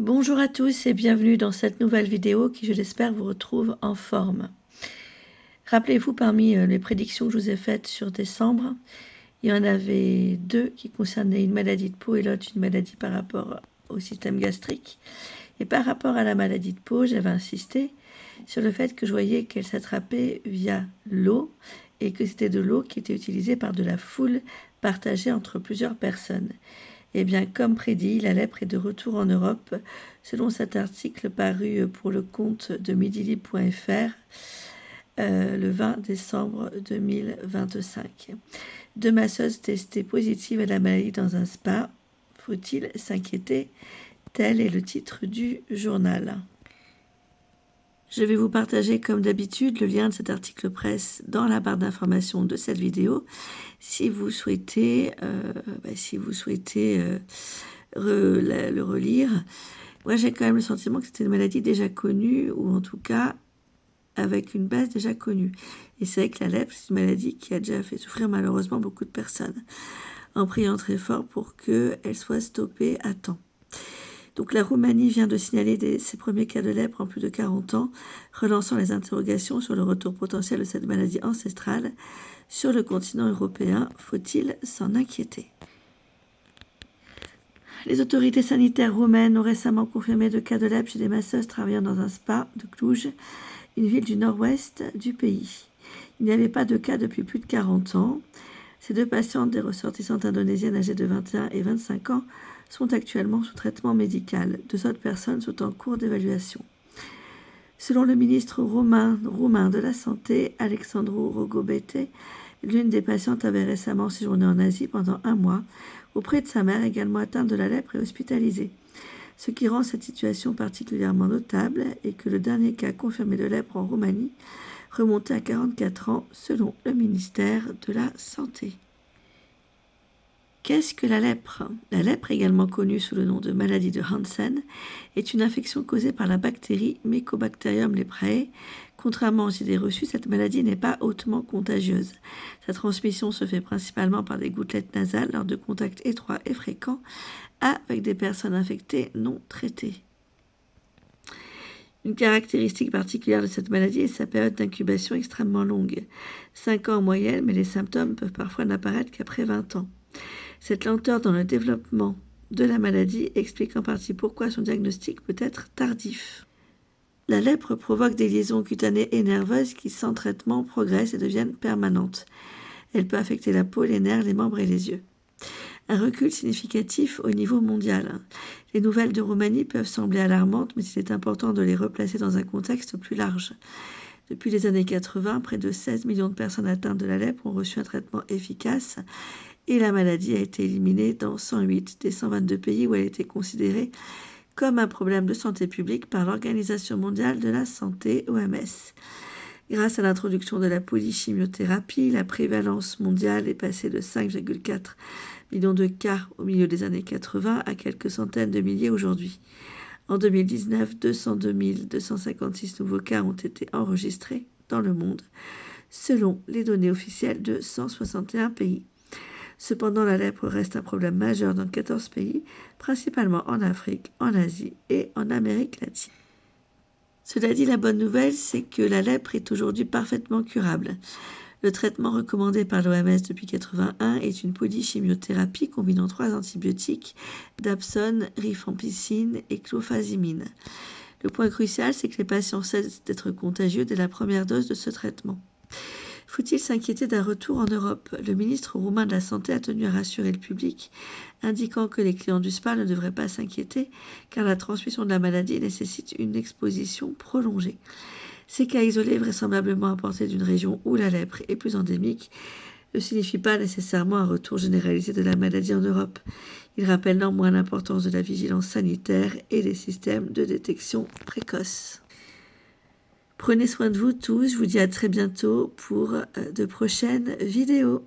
Bonjour à tous et bienvenue dans cette nouvelle vidéo qui, je l'espère, vous retrouve en forme. Rappelez-vous, parmi les prédictions que je vous ai faites sur décembre, il y en avait deux qui concernaient une maladie de peau et l'autre une maladie par rapport au système gastrique. Et par rapport à la maladie de peau, j'avais insisté sur le fait que je voyais qu'elle s'attrapait via l'eau et que c'était de l'eau qui était utilisée par de la foule partagée entre plusieurs personnes. Eh bien, comme prédit, la lèpre est de retour en Europe, selon cet article paru pour le compte de midilibre.fr le 20 décembre 2025. Deux masseuses testées positives à la maladie dans un spa. Faut-il s'inquiéter? Tel est le titre du journal. Je vais vous partager comme d'habitude le lien de cet article presse dans la barre d'information de cette vidéo si vous souhaitez, le relire. Moi j'ai quand même le sentiment que c'était une maladie déjà connue ou en tout cas avec une base déjà connue. Et c'est vrai que la lèpre c'est une maladie qui a déjà fait souffrir malheureusement beaucoup de personnes en priant très fort pour qu'elle soit stoppée à temps. Donc la Roumanie vient de signaler ses premiers cas de lèpre en plus de 40 ans, relançant les interrogations sur le retour potentiel de cette maladie ancestrale sur le continent européen. Faut-il s'en inquiéter? Les autorités sanitaires roumaines ont récemment confirmé 2 cas de lèpre chez des masseuses travaillant dans un spa de Cluj, une ville du nord-ouest du pays. Il n'y avait pas de cas depuis plus de 40 ans. Ces 2 patientes, des ressortissantes indonésiennes âgées de 21 et 25 ans, sont actuellement sous traitement médical. 2 autres personnes sont en cours d'évaluation. Selon le ministre roumain de la Santé, Alexandru Rogobete, l'une des patientes avait récemment séjourné en Asie pendant 1 mois, auprès de sa mère également atteinte de la lèpre et hospitalisée. Ce qui rend cette situation particulièrement notable est que le dernier cas confirmé de lèpre en Roumanie remontait à 44 ans, selon le ministère de la Santé. Qu'est-ce que la lèpre? La lèpre, également connue sous le nom de maladie de Hansen, est une infection causée par la bactérie Mycobacterium leprae. Contrairement aux idées reçues, cette maladie n'est pas hautement contagieuse. Sa transmission se fait principalement par des gouttelettes nasales lors de contacts étroits et fréquents avec des personnes infectées non traitées. Une caractéristique particulière de cette maladie est sa période d'incubation extrêmement longue. 5 ans en moyenne, mais les symptômes peuvent parfois n'apparaître qu'après 20 ans. Cette lenteur dans le développement de la maladie explique en partie pourquoi son diagnostic peut être tardif. La lèpre provoque des lésions cutanées et nerveuses qui, sans traitement, progressent et deviennent permanentes. Elle peut affecter la peau, les nerfs, les membres et les yeux. Un recul significatif au niveau mondial. Les nouvelles de Roumanie peuvent sembler alarmantes, mais il est important de les replacer dans un contexte plus large. Depuis les années 80, près de 16 millions de personnes atteintes de la lèpre ont reçu un traitement efficace et la maladie a été éliminée dans 108 des 122 pays où elle était considérée comme un problème de santé publique par l'Organisation mondiale de la santé, OMS. Grâce à l'introduction de la polychimiothérapie, la prévalence mondiale est passée de 5,4 millions de cas au milieu des années 80 à quelques centaines de milliers aujourd'hui. En 2019, 202 256 nouveaux cas ont été enregistrés dans le monde, selon les données officielles de 161 pays. Cependant, la lèpre reste un problème majeur dans 14 pays, principalement en Afrique, en Asie et en Amérique latine. Cela dit, la bonne nouvelle, c'est que la lèpre est aujourd'hui parfaitement curable. Le traitement recommandé par l'OMS depuis 1981 est une polychimiothérapie combinant 3 antibiotiques, dapsone, rifampicine et clofazimine. Le point crucial, c'est que les patients cessent d'être contagieux dès la première dose de ce traitement. Faut-il s'inquiéter d'un retour en Europe? Le ministre roumain de la Santé a tenu à rassurer le public, indiquant que les clients du spa ne devraient pas s'inquiéter car la transmission de la maladie nécessite une exposition prolongée. Ces cas isolés, vraisemblablement apportés d'une région où la lèpre est plus endémique, ne signifient pas nécessairement un retour généralisé de la maladie en Europe. Il rappelle néanmoins l'importance de la vigilance sanitaire et des systèmes de détection précoce. Prenez soin de vous tous, je vous dis à très bientôt pour de prochaines vidéos.